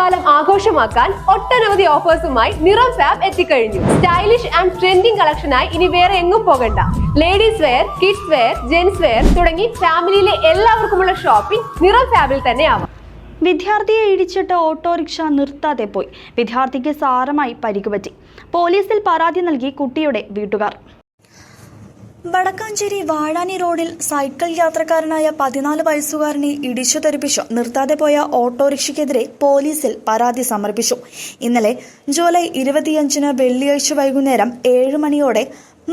ഓണക്കാലം ആഘോഷമാക്കാൻ ഒട്ടനവധി ഓഫേഴ്സുമായി നിറം ഫാബ് എത്തിക്കഴിഞ്ഞു. സ്റ്റൈലിഷ് ആൻഡ് ട്രെൻഡിംഗ് കളക്ഷനായി ഇനി വേറെ എങ്ങും പോകണ്ട. Ladies wear, kids wear, gents wear തുടങ്ങി ഫാമിലിയിലെ എല്ലാവർക്കുമുള്ള ഷോപ്പിംഗ് നിറം ഫാബിൽ തന്നെ ആവാം. വിദ്യാർത്ഥിയെ ഇടിച്ചിട്ട് ഓട്ടോറിക്ഷ നിർത്താതെ പോയി. വിദ്യാർത്ഥിക്ക് സാരമായി പരിക്കുപറ്റി. പോലീസിൽ പരാതി നൽകി കുട്ടിയുടെ വീട്ടുകാർ. വടക്കാഞ്ചേരി വാഴാനി റോഡിൽ സൈക്കിൾ യാത്രക്കാരനായ 14 വയസ്സുകാരനെ ഇടിച്ചു തെറിപ്പിച്ചു നിർത്താതെ പോയ ഓട്ടോറിക്ഷയ്ക്കെതിരെ പോലീസിൽ പരാതി സമർപ്പിച്ചു. ഇന്നലെ ജൂലൈ 25 വെള്ളിയാഴ്ച വൈകുന്നേരം 7 മണിയോടെ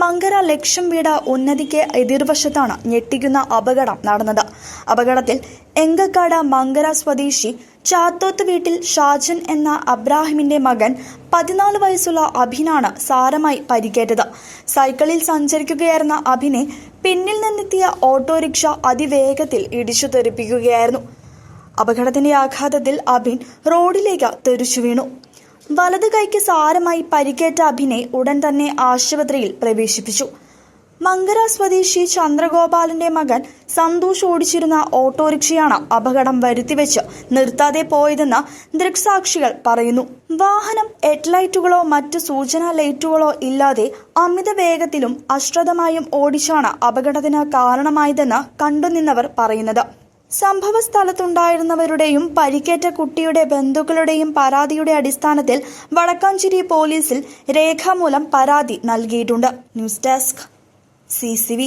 മങ്കര ലക്ഷം വീട് ഉന്നതിക്ക് എതിർവശത്താണ് ഞെട്ടിക്കുന്ന അപകടം നടന്നത്. അപകടത്തിൽ എങ്കക്കാട് മങ്കര സ്വദേശി ചാത്തോത്ത് വീട്ടിൽ ഷാജൻ എന്ന അബ്രാഹിമിന്റെ മകൻ 14 വയസ്സുള്ള അഭിനാണ് സാരമായി പരിക്കേറ്റത്. സൈക്കിളിൽ സഞ്ചരിക്കുകയായിരുന്ന അഭിനെ പിന്നിൽ നിന്നെത്തിയ ഓട്ടോറിക്ഷ അതിവേഗത്തിൽ ഇടിച്ചു തെറിപ്പിക്കുകയായിരുന്നു. അപകടത്തിന്റെ ആഘാതത്തിൽ അഭിൻ റോഡിലേക്ക് തെറിച്ചു വീണു. വലത് കൈക്ക് സാരമായി പരിക്കേറ്റ അഭിനെ ഉടൻ തന്നെ ആശുപത്രിയിൽ പ്രവേശിപ്പിച്ചു. മങ്കര സ്വദേശി ചന്ദ്രഗോപാലിന്റെ മകൻ സന്തോഷ് ഓടിച്ചിരുന്ന ഓട്ടോറിക്ഷയാണ് അപകടം വരുത്തിവെച്ച് നിർത്താതെ പോയതെന്ന് ദൃക്സാക്ഷികൾ പറയുന്നു. വാഹനം ഹെഡ്ലൈറ്റുകളോ മറ്റ് സൂചനാ ലൈറ്റുകളോ ഇല്ലാതെ അമിത വേഗത്തിലും അശ്രദ്ധമായും ഓടിച്ചാണ് അപകടത്തിന് കാരണമായതെന്ന് കണ്ടുനിന്നവർ പറയുന്നത്. സംഭവ സ്ഥലത്തുണ്ടായിരുന്നവരുടെയും പരിക്കേറ്റ കുട്ടിയുടെ ബന്ധുക്കളുടെയും പരാതിയുടെ അടിസ്ഥാനത്തിൽ വടക്കാഞ്ചേരി പോലീസിൽ രേഖാമൂലം പരാതി നൽകിയിട്ടുണ്ട്. News desk CCV.